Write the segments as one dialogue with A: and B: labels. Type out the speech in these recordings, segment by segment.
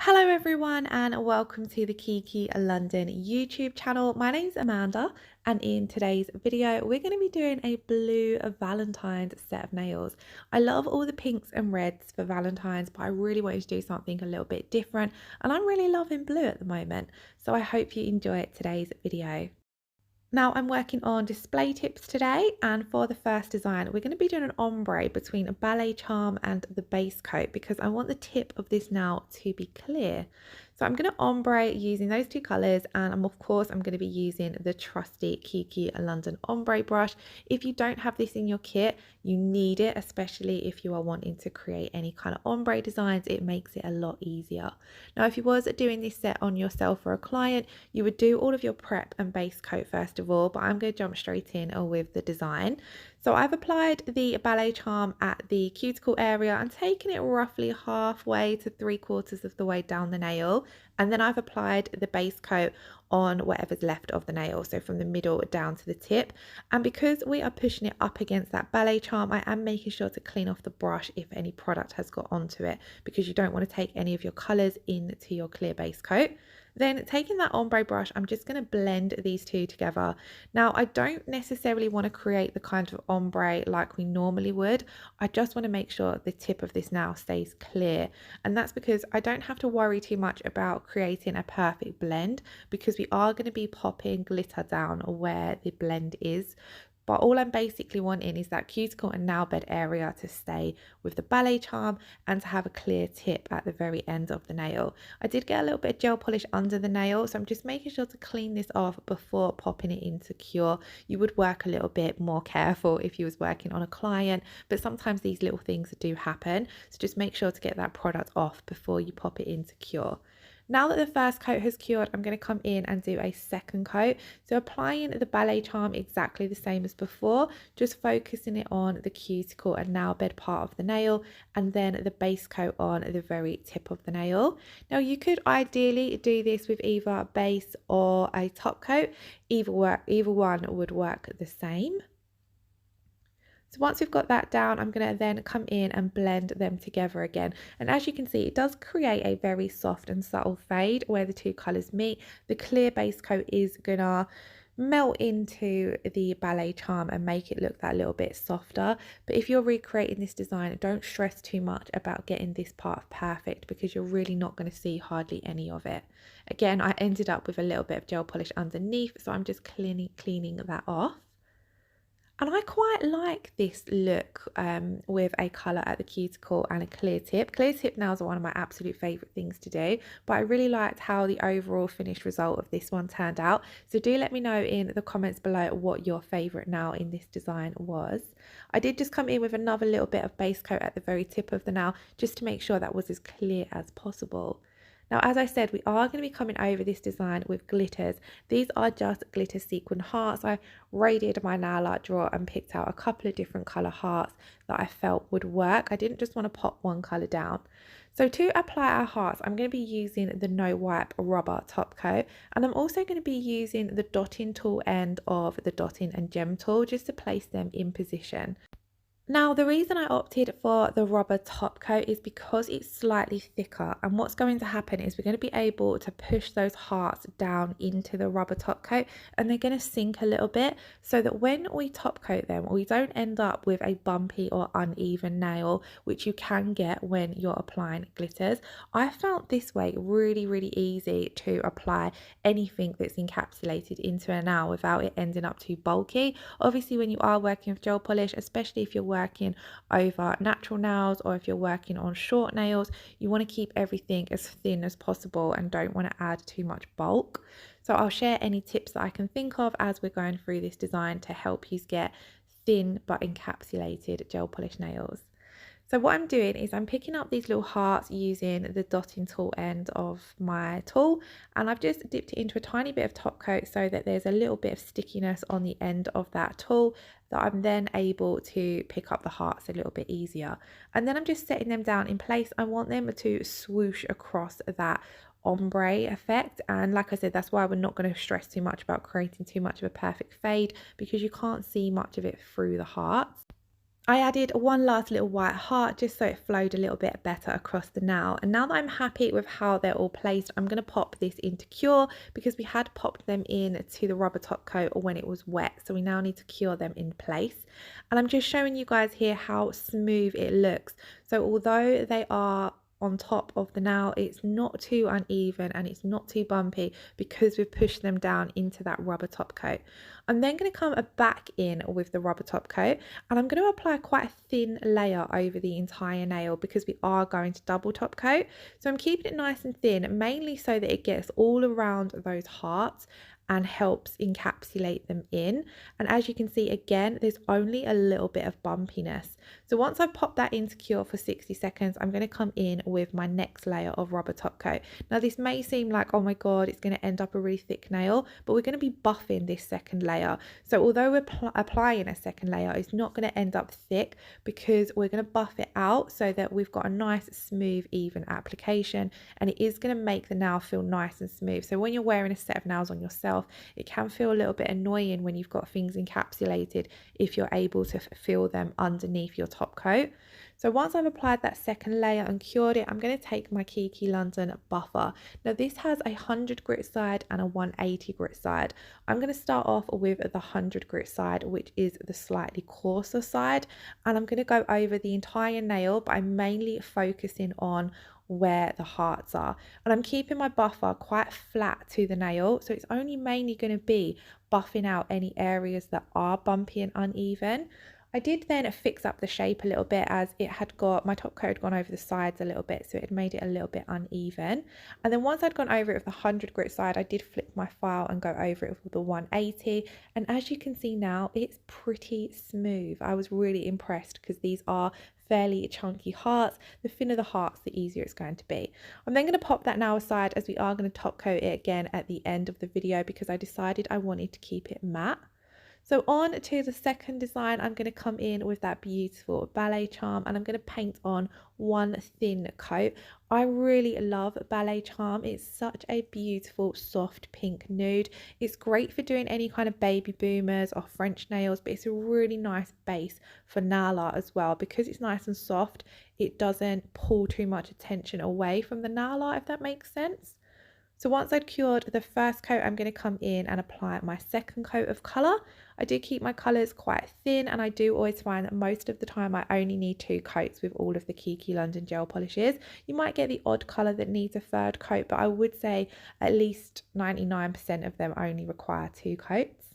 A: Hello everyone and welcome to the Kiki London YouTube channel. My name's Amanda and in today's video we're going to be doing a blue Valentine's set of nails. I love all the pinks and reds for Valentine's, but I really wanted to do something a little bit different and I'm really loving blue at the moment. So I hope you enjoy today's video. Now I'm working on display tips today, and for the first design we're going to be doing an ombre between a Ballet Charm and the base coat because I want the tip of this nail to be clear. So I'm going to ombre using those two colours, and of course I'm going to be using the trusty Kiki London Ombre Brush. If you don't have this in your kit, you need it, especially if you are wanting to create any kind of ombre designs. It makes it a lot easier. Now if you was doing this set on yourself or a client, you would do all of your prep and base coat first of all, but I'm going to jump straight in with the design. So I've applied the Ballet Charm at the cuticle area and taken it roughly halfway to 3/4 of the way down the nail, and then I've applied the base coat on whatever's left of the nail, so from the middle down to the tip. And because we are pushing it up against that Ballet Charm, I am making sure to clean off the brush if any product has got onto it, because you don't want to take any of your colours into your clear base coat. Then taking that ombre brush, I'm just going to blend these two together. Now, I don't necessarily want to create the kind of ombre like we normally would. I just want to make sure the tip of this nail stays clear. And that's because I don't have to worry too much about creating a perfect blend, because we are going to be popping glitter down where the blend is. But all I'm basically wanting is that cuticle and nail bed area to stay with the Ballet Charm and to have a clear tip at the very end of the nail. I did get a little bit of gel polish under the nail, so I'm just making sure to clean this off before popping it into cure. You would work a little bit more careful if you was working on a client, but sometimes these little things do happen. So just make sure to get that product off before you pop it into cure. Now that the first coat has cured, I'm going to come in and do a second coat. So applying the Ballet Charm exactly the same as before, just focusing it on the cuticle and nail bed part of the nail, and then the base coat on the very tip of the nail. Now you could ideally do this with either a base or a top coat. Either one would work the same. So once we've got that down, I'm going to then come in and blend them together again. And as you can see, it does create a very soft and subtle fade where the two colours meet. The clear base coat is going to melt into the Ballet Charm and make it look that little bit softer. But if you're recreating this design, don't stress too much about getting this part perfect, because you're really not going to see hardly any of it. Again, I ended up with a little bit of gel polish underneath, so I'm just cleaning that off. And I quite like this look with a colour at the cuticle and a clear tip. Clear tip nails are one of my absolute favourite things to do, but I really liked how the overall finished result of this one turned out. So do let me know in the comments below what your favourite nail in this design was. I did just come in with another little bit of base coat at the very tip of the nail, just to make sure that was as clear as possible. Now, as I said, we are going to be coming over this design with glitters. These are just glitter sequin hearts. I raided my nail art drawer and picked out a couple of different colour hearts that I felt would work. I didn't just want to pop one colour down. So to apply our hearts, I'm going to be using the No Wipe rubber top coat, and I'm also going to be using the dotting tool end of the dotting and gem tool just to place them in position. Now, the reason I opted for the rubber top coat is because it's slightly thicker, and what's going to happen is we're going to be able to push those hearts down into the rubber top coat, and they're going to sink a little bit, so that when we top coat them, we don't end up with a bumpy or uneven nail, which you can get when you're applying glitters. I found this way really easy to apply anything that's encapsulated into a nail without it ending up too bulky. Obviously, when you are working with gel polish, especially if you're working over natural nails or if you're working on short nails, you want to keep everything as thin as possible and don't want to add too much bulk. So I'll share any tips that I can think of as we're going through this design to help you get thin but encapsulated gel polish nails. So what I'm doing is I'm picking up these little hearts using the dotting tool end of my tool, and I've just dipped it into a tiny bit of top coat so that there's a little bit of stickiness on the end of that tool, that I'm then able to pick up the hearts a little bit easier. And then I'm just setting them down in place. I want them to swoosh across that ombre effect, and like I said, that's why we're not going to stress too much about creating too much of a perfect fade, because you can't see much of it through the hearts. I added one last little white heart just so it flowed a little bit better across the nail. And now that I'm happy with how they're all placed, I'm going to pop this into cure because we had popped them in to the rubber top coat when it was wet. So we now need to cure them in place. And I'm just showing you guys here how smooth it looks. So although they are on top of the nail, it's not too uneven and it's not too bumpy because we've pushed them down into that rubber top coat. I'm then going to come back in with the rubber top coat and I'm going to apply quite a thin layer over the entire nail because we are going to double top coat. So I'm keeping it nice and thin, mainly so that it gets all around those hearts and helps encapsulate them in. And as you can see, again, there's only a little bit of bumpiness. So once I've popped that into cure for 60 seconds, I'm going to come in with my next layer of rubber top coat. Now this may seem like, oh my God, it's going to end up a really thick nail, but we're going to be buffing this second layer. So although we're applying a second layer, it's not going to end up thick because we're going to buff it out so that we've got a nice, smooth, even application, and it is going to make the nail feel nice and smooth. So when you're wearing a set of nails on yourself, it can feel a little bit annoying when you've got things encapsulated if you're able to feel them underneath your top coat. So once I've applied that second layer and cured it, I'm going to take my Kiki London buffer. Now this has a 100 grit side and a 180 grit side. I'm going to start off with the 100 grit side, which is the slightly coarser side, and I'm going to go over the entire nail, but I'm mainly focusing on where the hearts are, and I'm keeping my buffer quite flat to the nail, so it's only mainly going to be buffing out any areas that are bumpy and uneven. I did then fix up the shape a little bit as it had got, my top coat had gone over the sides a little bit, so it had made it a little bit uneven. And then once I'd gone over it with the 100 grit side, I did flip my file and go over it with the 180. And as you can see now, it's pretty smooth. I was really impressed because these are fairly chunky hearts. The thinner the hearts, the easier it's going to be. I'm then going to pop that now aside as we are going to top coat it again at the end of the video because I decided I wanted to keep it matte. So on to the second design, I'm going to come in with that beautiful Ballet Charm and I'm going to paint on one thin coat. I really love Ballet Charm. It's such a beautiful soft pink nude. It's great for doing any kind of baby boomers or French nails, but it's a really nice base for nail art as well. Because it's nice and soft, it doesn't pull too much attention away from the nail art, if that makes sense. So once I'd cured the first coat, I'm going to come in and apply my second coat of colour. I do keep my colours quite thin and I do always find that most of the time I only need 2 coats with all of the Kiki London gel polishes. You might get the odd colour that needs a third coat, but I would say at least 99% of them only require 2 coats.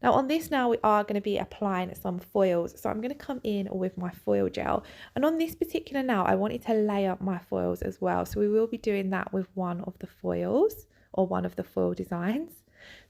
A: Now on this nail we are going to be applying some foils, so I'm going to come in with my foil gel, and on this particular nail I wanted to layer my foils as well, so we will be doing that with one of the foils or one of the foil designs.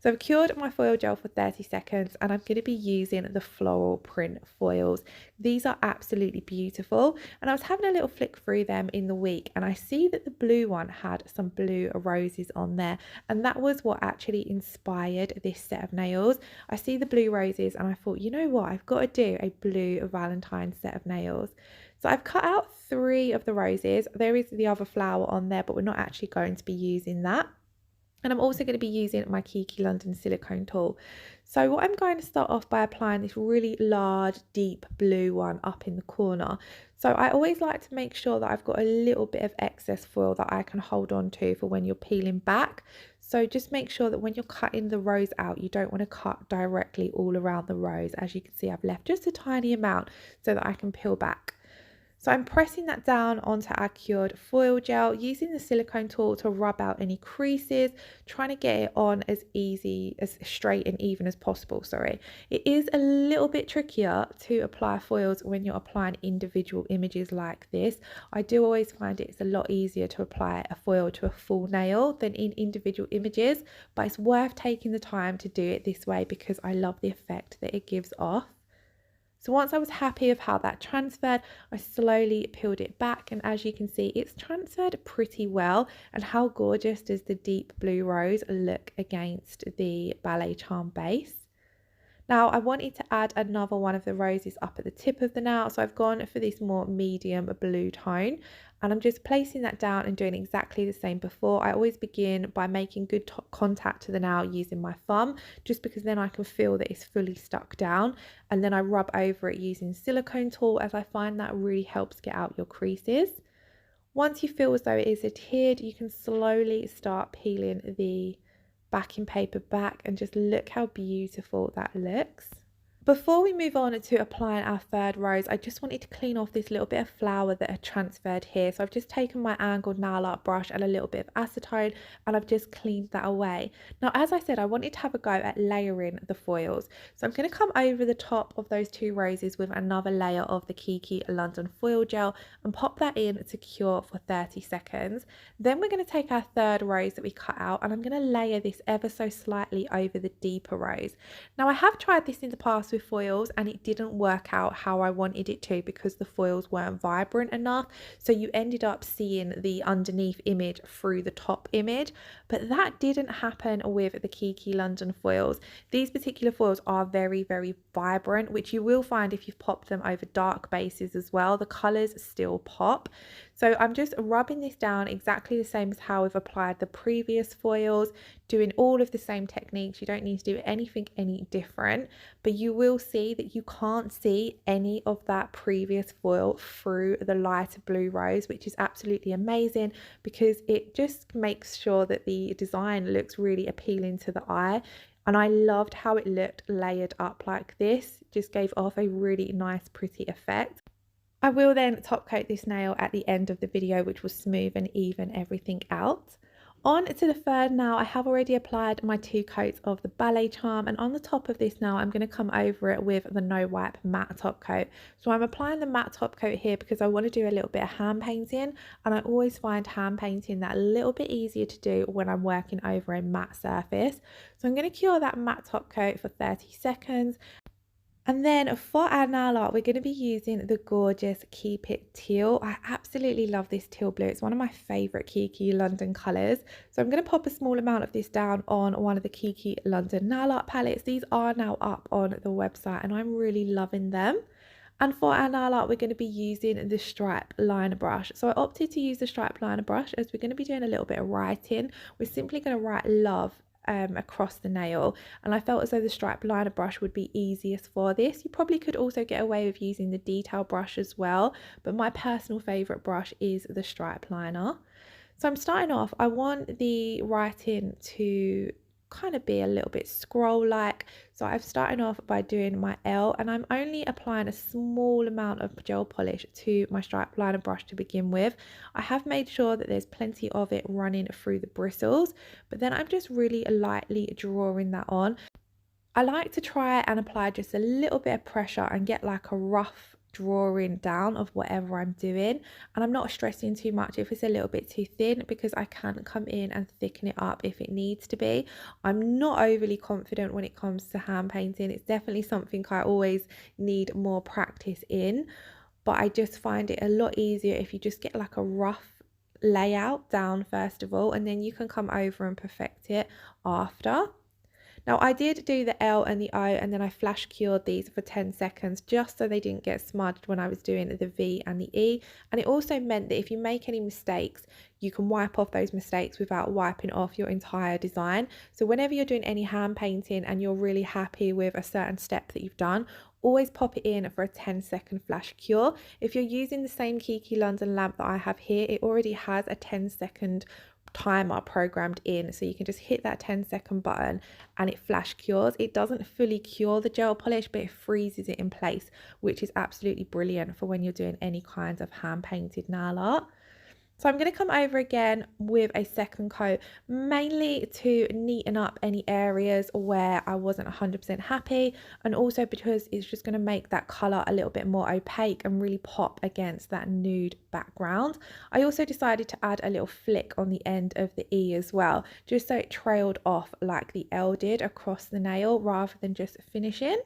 A: So I've cured my foil gel for 30 seconds and I'm going to be using the floral print foils. These are absolutely beautiful, and I was having a little flick through them in the week and I see that the blue one had some blue roses on there, and that was what actually inspired this set of nails. I see the blue roses and I thought, you know what, I've got to do a blue Valentine set of nails. So I've cut out 3 of the roses. There is the other flower on there, but we're not actually going to be using that. And I'm also going to be using my Kiki London Silicone Tool. So what I'm going to start off by applying this really large, deep blue one up in the corner. So I always like to make sure that I've got a little bit of excess foil that I can hold on to for when you're peeling back. So just make sure that when you're cutting the rose out, you don't want to cut directly all around the rose. As you can see, I've left just a tiny amount so that I can peel back. So I'm pressing that down onto our cured foil gel, using the silicone tool to rub out any creases, trying to get it on as easy, as straight and even as possible, sorry. It is a little bit trickier to apply foils when you're applying individual images like this. I do always find it's a lot easier to apply a foil to a full nail than in individual images, but it's worth taking the time to do it this way because I love the effect that it gives off. So once I was happy with how that transferred, I slowly peeled it back, and as you can see, it's transferred pretty well. And how gorgeous does the deep blue rose look against the Ballet Charm base? Now I wanted to add another one of the roses up at the tip of the nail, so I've gone for this more medium blue tone, and I'm just placing that down and doing exactly the same before. I always begin by making good contact to the nail using my thumb, just because then I can feel that it's fully stuck down, and then I rub over it using Silicone Tool, as I find that really helps get out your creases. Once you feel as though it is adhered, you can slowly start peeling the backing paper back, and just look how beautiful that looks. Before we move on to applying our third rose, I just wanted to clean off this little bit of flour that had transferred here. So I've just taken my angled nail art brush and a little bit of acetone, and I've just cleaned that away. Now, as I said, I wanted to have a go at layering the foils. So I'm going to come over the top of those two roses with another layer of the Kiki London foil gel and pop that in to cure for 30 seconds. Then we're going to take our third rose that we cut out, and I'm going to layer this ever so slightly over the deeper rose. Now, I have tried this in the past with foils and it didn't work out how I wanted it to, because the foils weren't vibrant enough, so you ended up seeing the underneath image through the top image. But that didn't happen with the Kiki London foils. These particular foils are very, very vibrant, which you will find if you've popped them over dark bases as well. The colours still pop. So I'm just rubbing this down exactly the same as how we've applied the previous foils, doing all of the same techniques. You don't need to do anything any different, but you will see that you can't see any of that previous foil through the lighter blue rose, which is absolutely amazing, because it just makes sure that the design looks really appealing to the eye. And I loved how it looked layered up like this. It just gave off a really nice, pretty effect. I will then top coat this nail at the end of the video, which will smooth and even everything out. On to the third nail, I have already applied my 2 coats of the Ballet Charm, and on the top of this nail I'm going to come over it with the No Wipe matte top coat. So I'm applying the matte top coat here because I want to do a little bit of hand painting, and I always find hand painting that a little bit easier to do when I'm working over a matte surface. So I'm going to cure that matte top coat for 30 seconds. And then for our nail art, we're going to be using the gorgeous Keep It Teal. I absolutely love this teal blue. It's one of my favourite Kiki London colours. So I'm going to pop a small amount of this down on one of the Kiki London nail art palettes. These are now up on the website and I'm really loving them. And for our nail art, we're going to be using the stripe liner brush. So I opted to use the stripe liner brush as we're going to be doing a little bit of writing. We're simply going to write love across the nail, and I felt as though the stripe liner brush would be easiest for this. You probably could also get away with using the detail brush as well, but my personal favourite brush is the stripe liner. So I'm starting off, I want the writing to kind of be a little bit scroll like, so I'm starting off by doing my L, and I'm only applying a small amount of gel polish to my stripe liner brush to begin with. I have made sure that there's plenty of it running through the bristles, but then I'm just really lightly drawing that on. I like to try and apply just a little bit of pressure and get like a rough drawing down of whatever I'm doing, and I'm not stressing too much if it's a little bit too thin, because I can come in and thicken it up if it needs to be. I'm not overly confident when it comes to hand painting. It's definitely something I always need more practice in, but I just find it a lot easier if you just get like a rough layout down first of all, and then you can come over and perfect it after. Now I did do the L and the O, and then I flash cured these for 10 seconds just so they didn't get smudged when I was doing the V and the E. And it also meant that if you make any mistakes, you can wipe off those mistakes without wiping off your entire design. So whenever you're doing any hand painting and you're really happy with a certain step that you've done, always pop it in for a 10-second flash cure. If you're using the same Kiki London lamp that I have here, it already has a 10-second timer programmed in, so you can just hit that 10-second button and it flash cures. It doesn't fully cure the gel polish, but it freezes it in place, which is absolutely brilliant for when you're doing any kind of hand painted nail art. So I'm going to come over again with a second coat, mainly to neaten up any areas where I wasn't 100% happy, and also because it's just going to make that colour a little bit more opaque and really pop against that nude background. I also decided to add a little flick on the end of the E as well, just so it trailed off like the L did across the nail rather than just finishing.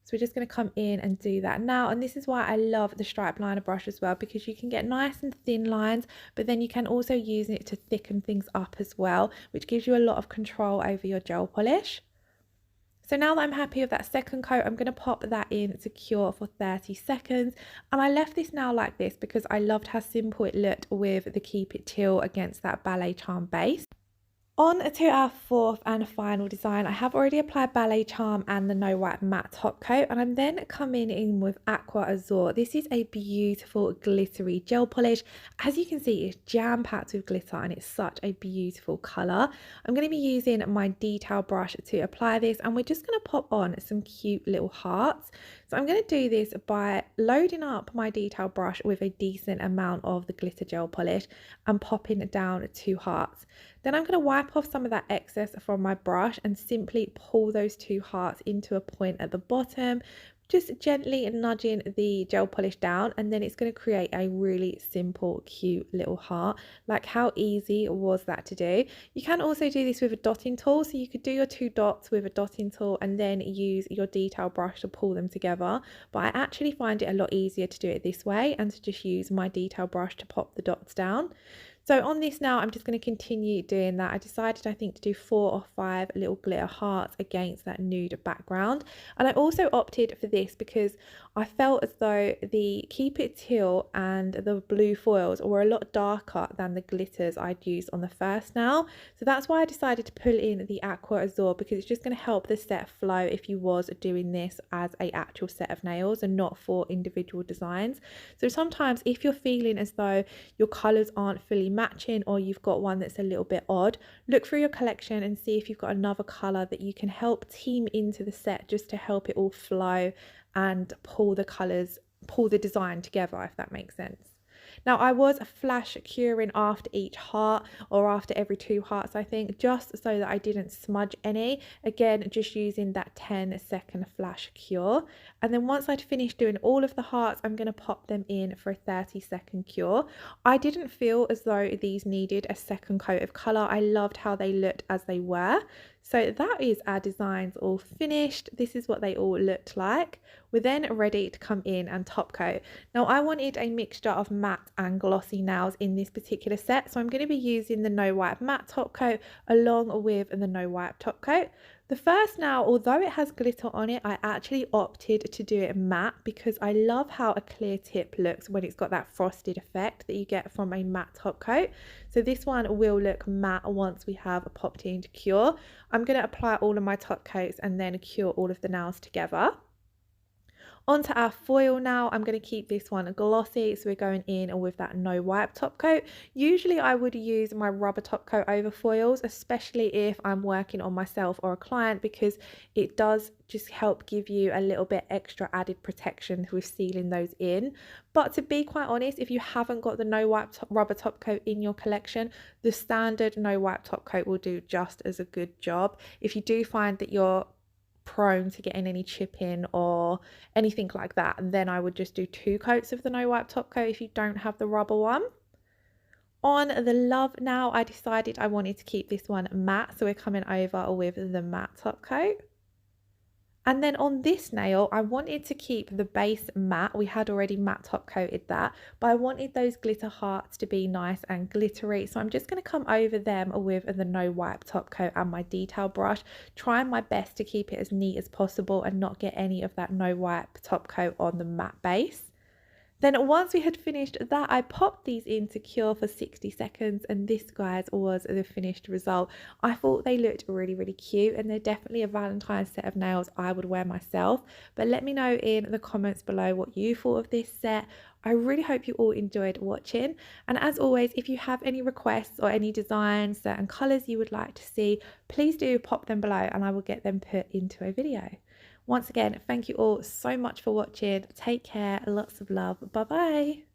A: So we're just going to come in and do that now, and this is why I love the stripe liner brush as well, because you can get nice and thin lines, but then you can also use it to thicken things up as well, which gives you a lot of control over your gel polish. So now that I'm happy with that second coat, I'm going to pop that in to cure for 30 seconds. And I left this now like this because I loved how simple it looked with the Keep It Teal against that Ballet Charm base. On to our fourth and final design, I have already applied Ballet Charm and the No Wipe Matte Top Coat, and I'm then coming in with Aqua Azure. This is a beautiful glittery gel polish. As you can see, it's jam-packed with glitter and it's such a beautiful colour. I'm going to be using my detail brush to apply this, and we're just going to pop on some cute little hearts. So I'm going to do this by loading up my detail brush with a decent amount of the glitter gel polish and popping down 2 hearts. Then I'm going to wipe off some of that excess from my brush and simply pull those 2 hearts into a point at the bottom, just gently nudging the gel polish down, and then it's going to create a really simple, cute little heart. Like, how easy was that to do? You can also do this with a dotting tool, so you could do your 2 dots with a dotting tool and then use your detail brush to pull them together, but I actually find it a lot easier to do it this way and to just use my detail brush to pop the dots down. So on this now, I'm just going to continue doing that. I decided, I think, to do 4 or 5 little glitter hearts against that nude background. And I also opted for this because I felt as though the Keep It Teal and the blue foils were a lot darker than the glitters I'd used on the first nail. So that's why I decided to pull in the Aqua Azure, because it's just going to help the set flow if you was doing this as an actual set of nails and not for individual designs. So sometimes if you're feeling as though your colours aren't fully matching, or you've got one that's a little bit odd, look through your collection and see if you've got another colour that you can help team into the set, just to help it all flow and pull the colours, pull the design together, if that makes sense. Now, I was flash curing after each heart, or after every 2 hearts, I think, just so that I didn't smudge any. Again, just using that 10-second flash cure. And then once I'd finished doing all of the hearts, I'm going to pop them in for a 30-second cure. I didn't feel as though these needed a second coat of colour. I loved how they looked as they were. So that is our designs all finished. This is what they all looked like. We're then ready to come in and top coat. Now, I wanted a mixture of matte and glossy nails in this particular set, so I'm going to be using the No Wipe Matte top coat along with the No Wipe top coat. The first nail, although it has glitter on it, I actually opted to do it matte because I love how a clear tip looks when it's got that frosted effect that you get from a matte top coat. So this one will look matte once we have popped it into cure. I'm going to apply all of my top coats and then cure all of the nails together. Onto our foil now. I'm going to keep this one glossy, so we're going in with that No Wipe top coat. Usually I would use my rubber top coat over foils, especially if I'm working on myself or a client, because it does just help give you a little bit extra added protection with sealing those in. But to be quite honest, if you haven't got the No Wipe rubber top coat in your collection, the standard No Wipe top coat will do just as a good job. If you do find that you're prone to getting any chipping or anything like that, then I would just do 2 coats of the No Wipe top coat if you don't have the rubber one. On the Love now, I decided I wanted to keep this one matte, so we're coming over with the matte top coat. And then on this nail, I wanted to keep the base matte. We had already matte top coated that, but I wanted those glitter hearts to be nice and glittery. So I'm just going to come over them with the No Wipe top coat and my detail brush, trying my best to keep it as neat as possible and not get any of that No Wipe top coat on the matte base. Then once we had finished that, I popped these in to cure for 60 seconds, and this, guys, was the finished result. I thought they looked really, really cute, and they're definitely a Valentine's set of nails I would wear myself. But let me know in the comments below what you thought of this set. I really hope you all enjoyed watching, and as always, if you have any requests or any designs, certain colours you would like to see, please do pop them below and I will get them put into a video. Once again, thank you all so much for watching. Take care, lots of love. Bye bye.